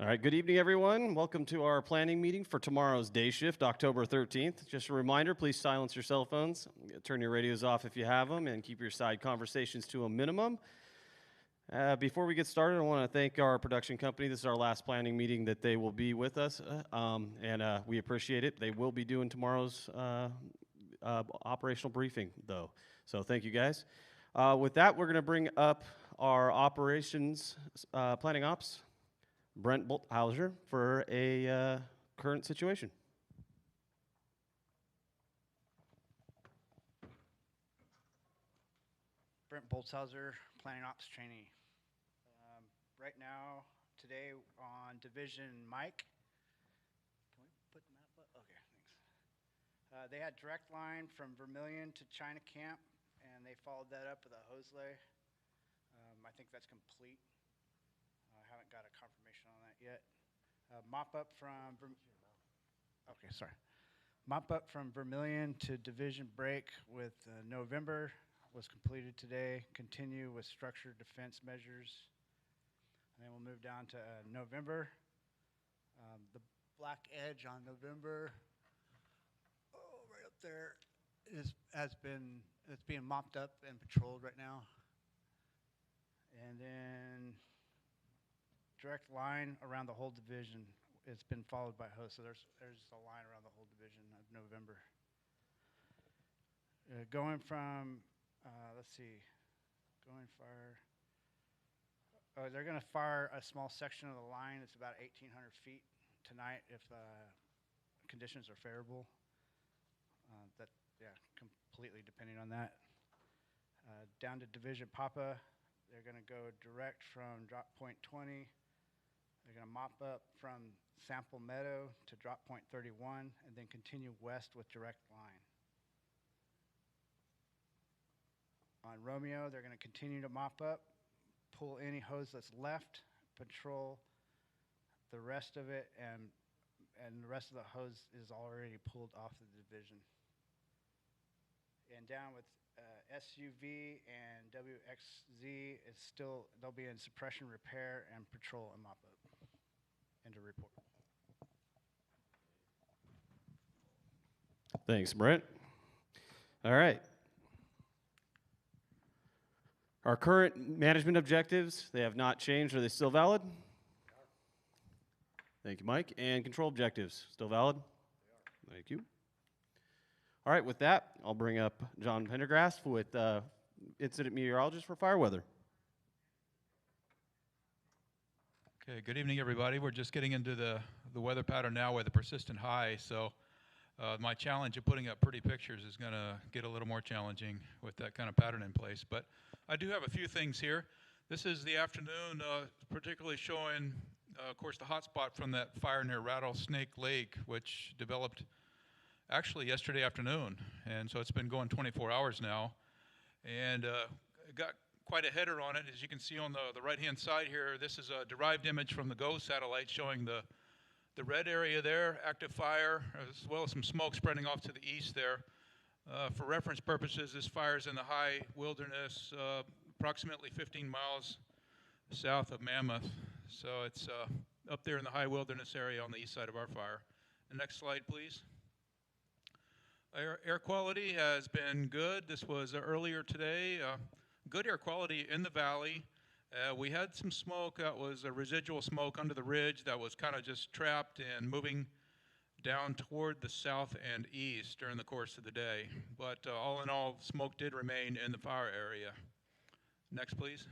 All right, good evening, everyone. Welcome to our planning meeting for tomorrow's day shift, October 13th. Just a reminder, please silence your cell phones, turn your radios off if you have them, and keep your side conversations to a minimum. Before we get started, I want to thank our production company. This is our last planning meeting that they will be with us, and we appreciate it. They will be doing tomorrow's operational briefing, though. So thank you, guys. With that, we're going to bring up our operations planning ops, Brent Bolthauser, for a current situation. Brent Boltzhauser, Planning Ops Trainee. Right now, today on Division Mike. Can we put the map up? Okay, thanks. They had direct line from Vermilion to China Camp, and they followed that up with a hose lay. I think that's complete. I haven't got a confirmation on that yet. Mop up from Vermilion to Division Break with November was completed today. Continue with structured defense measures. And then we'll move down to November. The black edge on November, right up there, it's being mopped up and patrolled right now. And then direct line around the whole division. It's been followed by host, so there's a line around the whole division of November. Going from they're going to fire a small section of the line. It's about 1,800 feet tonight if conditions are favorable. Completely depending on that. Down to Division Papa, they're going to go direct from drop point 20. They're going to mop up from Sample Meadow to drop point 31 and then continue west with direct line. On Romeo, they're going to continue to mop up, pull any hose that's left, patrol the rest of it, and the rest of the hose is already pulled off the division. And down with SUV and WXZ, they'll be in suppression repair and patrol and mop up. End of report. Thanks, Brent. All right. Our current management objectives, they have not changed. Are they still valid? Thank you, Mike. And control objectives, still valid? Thank you. All right, with that, I'll bring up John Pendergrass with incident meteorologist for fire weather. Okay, good evening, everybody. We're just getting into the weather pattern now with a persistent high, so my challenge of putting up pretty pictures is going to get a little more challenging with that kind of pattern in place. But I do have a few things here. This is the afternoon, particularly showing, of course, the hot spot from that fire near Rattlesnake Lake, which developed actually yesterday afternoon. And so it's been going 24 hours now. And it got quite a header on it. As you can see on the right-hand side here, this is a derived image from the GO satellite showing the red area there, active fire, as well as some smoke spreading off to the east there. For reference purposes, this fire is in the high wilderness, approximately 15 miles south of Mammoth. So it's up there in the high wilderness area on the east side of our fire. The next slide, please. Air quality has been good. This was earlier today. Good air quality in the valley. We had some smoke that was a residual smoke under the ridge that was kind of just trapped and moving down toward the south and east during the course of the day. But all in all, smoke did remain in the fire area. Next, please.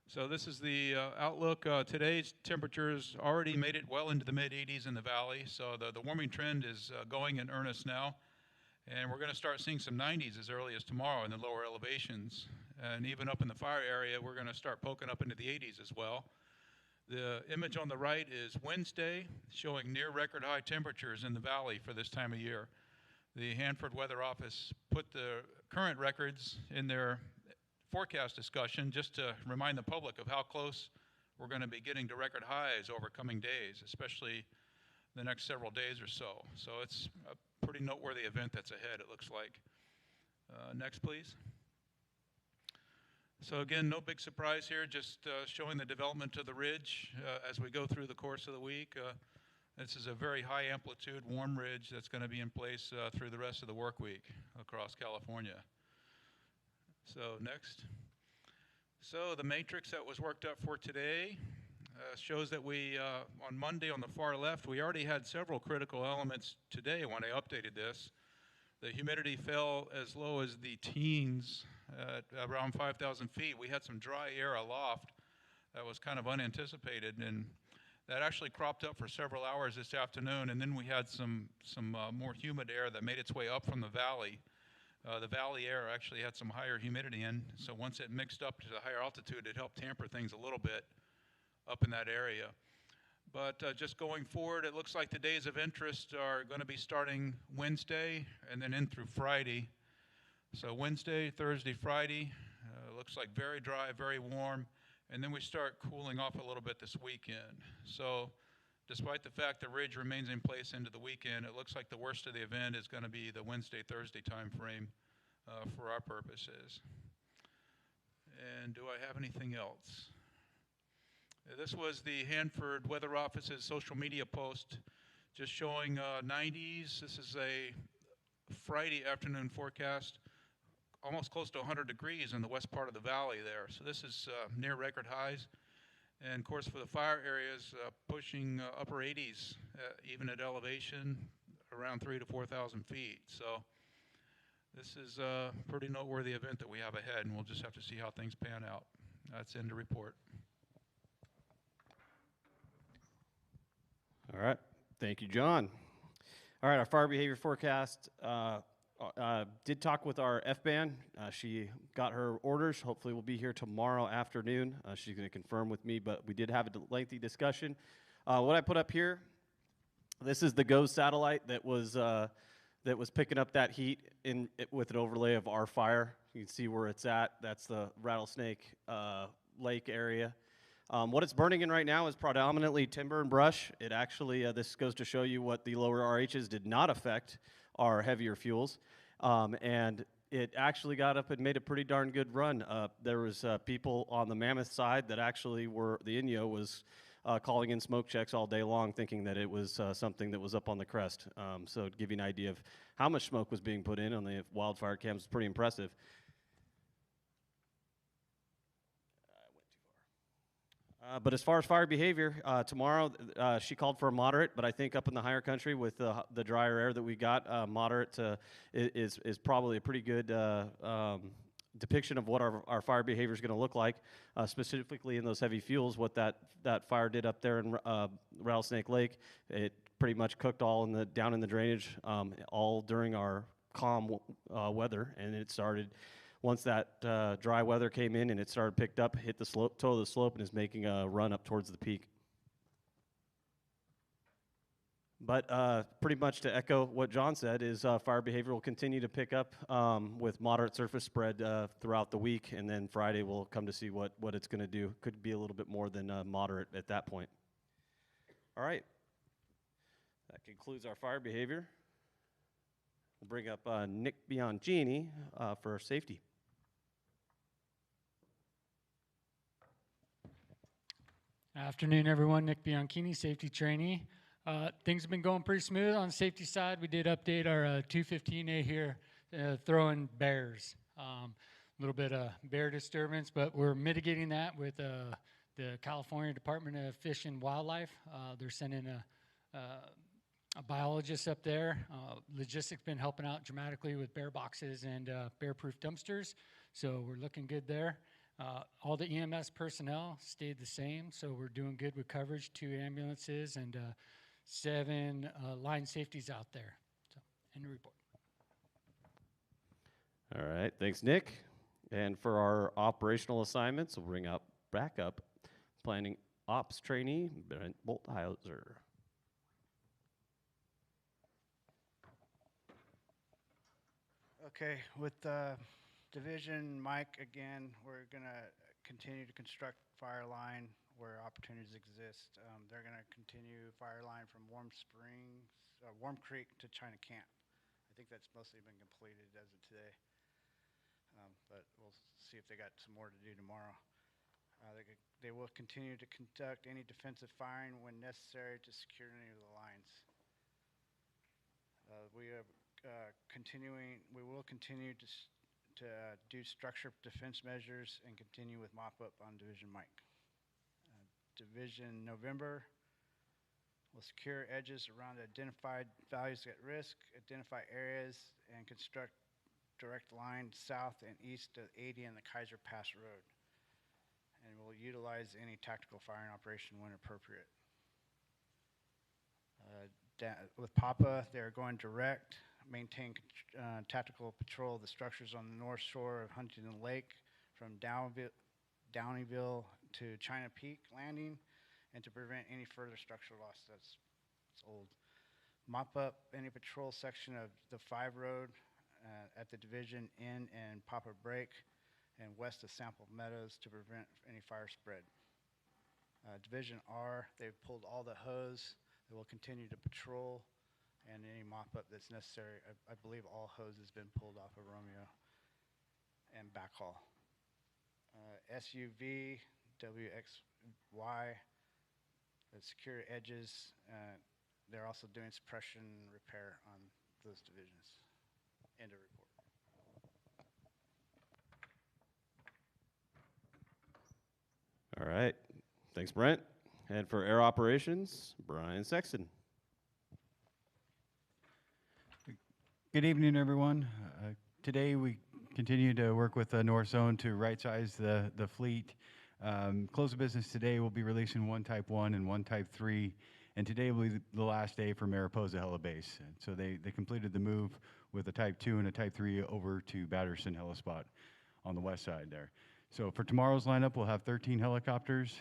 So this is the outlook. Today's temperatures already made it well into the mid-80s in the valley, so the warming trend is going in earnest now. And we're going to start seeing some 90s as early as tomorrow in the lower elevations. And even up in the fire area, we're going to start poking up into the 80s as well. The image on the right is Wednesday, showing near record high temperatures in the valley for this time of year. The Hanford Weather Office put the current records in their forecast discussion just to remind the public of how close we're going to be getting to record highs over coming days, especially the next several days or so. So it's a pretty noteworthy event that's ahead, it looks like. Next, please. So again, no big surprise here, just showing the development of the ridge as we go through the course of the week. This is a very high amplitude warm ridge that's going to be in place through the rest of the work week across California. So next. So the matrix that was worked up for today shows that we, on Monday on the far left, we already had several critical elements today when I updated this. The humidity fell as low as the teens at around 5,000 feet. We had some dry air aloft that was kind of unanticipated, and that actually cropped up for several hours this afternoon, and then we had some more humid air that made its way up from the valley. The valley air actually had some higher humidity in, so once it mixed up to the higher altitude, it helped tamper things a little bit up in that area. But just going forward, it looks like the days of interest are going to be starting Wednesday and then in through Friday. So Wednesday, Thursday, Friday, looks like very dry, very warm, and then we start cooling off a little bit this weekend. So despite the fact the ridge remains in place into the weekend, it looks like the worst of the event is going to be the Wednesday, Thursday time frame for our purposes. And do I have anything else? This was the Hanford Weather Office's social media post just showing 90s. This is a Friday afternoon forecast, almost close to 100 degrees in the west part of the valley there. So this is near record highs. And of course for the fire areas, pushing upper 80s, even at elevation, around 3,000 to 4,000 feet. So this is a pretty noteworthy event that we have ahead, and we'll just have to see how things pan out. That's end of report. All right. Thank you, John. All right, our fire behavior forecast. Did talk with our FBAN. She got her orders. Hopefully, we'll be here tomorrow afternoon. She's going to confirm with me, but we did have a lengthy discussion. What I put up here, this is the GOES satellite that was picking up that heat with an overlay of our fire. You can see where it's at. That's the Rattlesnake Lake area. What it's burning in right now is predominantly timber and brush. It actually, this goes to show you what the lower RHs did not affect our heavier fuels. And it actually got up and made a pretty darn good run. There was people on the Mammoth side that actually were, the INYO was calling in smoke checks all day long thinking that it was something that was up on the crest. So to give you an idea of how much smoke was being put in on the wildfire cams, it's pretty impressive. But as far as fire behavior, tomorrow she called for a moderate, but I think up in the higher country with the drier air that we got, moderate is probably a pretty good depiction of what our fire behavior is going to look like, specifically in those heavy fuels. What that fire did up there in Rattlesnake Lake, it pretty much cooked all down in the drainage, all during our calm weather, and it started. Once that dry weather came in and it started picked up, hit the slope, toe of the slope, and is making a run up towards the peak. But pretty much to echo what John said is fire behavior will continue to pick up with moderate surface spread throughout the week, and then Friday we'll come to see what it's going to do. Could be a little bit more than moderate at that point. All right. That concludes our fire behavior. We'll bring up Nick Bianchini for safety. Afternoon, everyone. Nick Bianchini, safety trainee. Things have been going pretty smooth on the safety side. We did update our 215A here, throwing bears. A little bit of bear disturbance, but we're mitigating that with the California Department of Fish and Wildlife. They're sending a biologist up there. Logistics been helping out dramatically with bear boxes and bear-proof dumpsters, so we're looking good there. All the EMS personnel stayed the same, so we're doing good with coverage, 2 ambulances and 7 line safeties out there. So, end of report. All right, thanks, Nick. And for our operational assignments, we'll bring back up planning ops trainee, Brent Bolthauser. Okay, with Division Mike again, we're going to continue to construct fire line where opportunities exist. They're going to continue fire line from Warm Creek to China Camp. I think that's mostly been completed as of today. but we'll see if they got some more to do tomorrow. They will continue to conduct any defensive firing when necessary to secure any of the lines. We will continue to do structure defense measures and continue with mop-up on Division Mike. Division November will secure edges around identified values at risk, identify areas, and construct direct lines south and east of 80 and the Kaiser Pass Road. And will utilize any tactical firing operation when appropriate. With PAPA, they're going direct, maintain tactical patrol of the structures on the north shore of Huntington Lake from Downeyville to China Peak Landing, and to prevent any further structural loss. That's old. Mop up any patrol section of the 5 Road at the Division Inn and Papa Break and west of Sample Meadows to prevent any fire spread. Division R, they've pulled all the hose. They will continue to patrol and any mop-up that's necessary. I believe all hose has been pulled off of Romeo and backhaul. SUV, WXY, the secure edges. They're also doing suppression repair on those divisions. End of report. All right. Thanks, Brent. And for air operations, Brian Sexton. Good evening, everyone. Today we continue to work with North Zone to right-size the fleet. Close of business today, we'll be releasing one Type 1 and one Type 3, and today will be the last day for Mariposa Helibase. And so they completed the move with a Type 2 and a Type 3 over to Batterson Helispot on the west side there. So for tomorrow's lineup, we'll have 13 helicopters.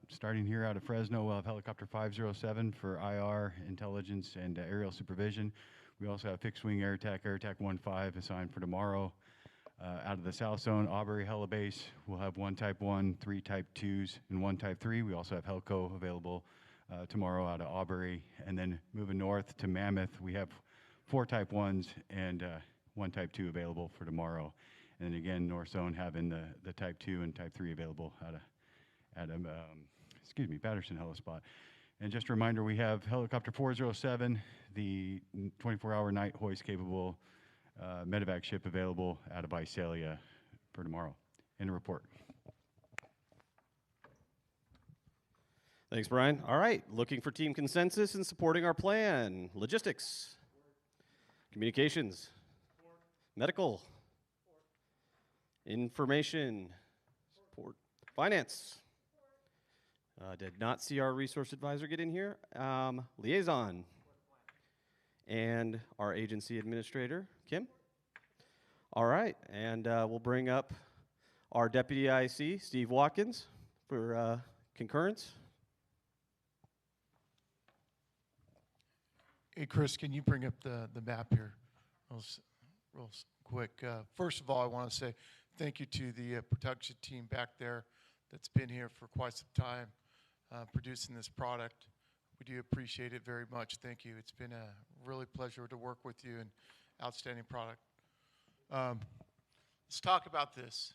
Starting here out of Fresno, we'll have Helicopter 507 for IR, intelligence, and aerial supervision. We also have fixed wing Air TAC 15 assigned for tomorrow. Out of the South Zone, Aubrey Helibase, we'll have one Type 1, 3 Type 2s, and one Type 3. We also have Helco available tomorrow out of Aubrey. And then moving north to Mammoth, we have 4 Type 1s and one Type 2 available for tomorrow. And then again, North Zone having the Type 2 and Type 3 available out of Batterson Helispot. And just a reminder, we have Helicopter 407, the 24-hour night hoist capable medevac ship available out of Visalia for tomorrow. End of report. Thanks, Brian. All right. Looking for team consensus and supporting our plan. Logistics. Communications. Medical. Information. Support. Finance. Did not see our resource advisor get in here. Liaison. And our agency administrator, Kim. All right, and we'll bring up our deputy IC, Steve Watkins, for concurrence. Hey, Chris, can you bring up the map here real quick? First of all, I want to say thank you to the production team back there that's been here for quite some time producing this product. We do appreciate it very much. Thank you. It's been a really pleasure to work with you and outstanding product. Let's talk about this.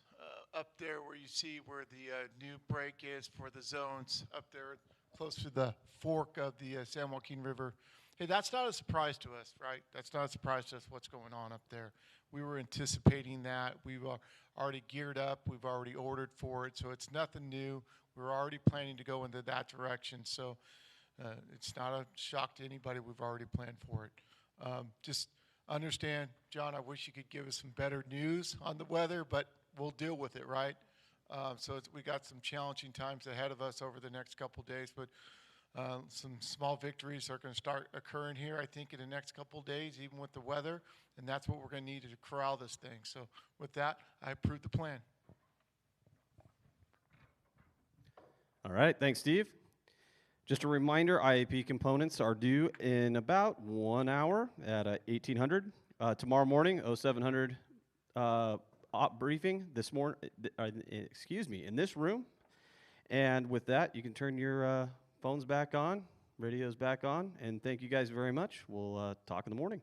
Up there where you see where the new break is for the zones, up there close to the fork of the San Joaquin River. Hey, that's not a surprise to us, right? That's not a surprise to us what's going on up there. We were anticipating that. We've already geared up. We've already ordered for it. So it's nothing new. We're already planning to go into that direction. So it's not a shock to anybody. We've already planned for it. Just understand, John, I wish you could give us some better news on the weather, but we'll deal with it, right? So we got some challenging times ahead of us over the next couple days, but some small victories are going to start occurring here, I think, in the next couple days, even with the weather, and that's what we're going to need to corral this thing. So with that, I approve the plan. All right, thanks, Steve. Just a reminder, IAP components are due in about 1 hour at 1800. Tomorrow morning, 0700 op briefing this morning, in this room. And with that, you can turn your phones back on, radios back on, and thank you guys very much. We'll talk in the morning.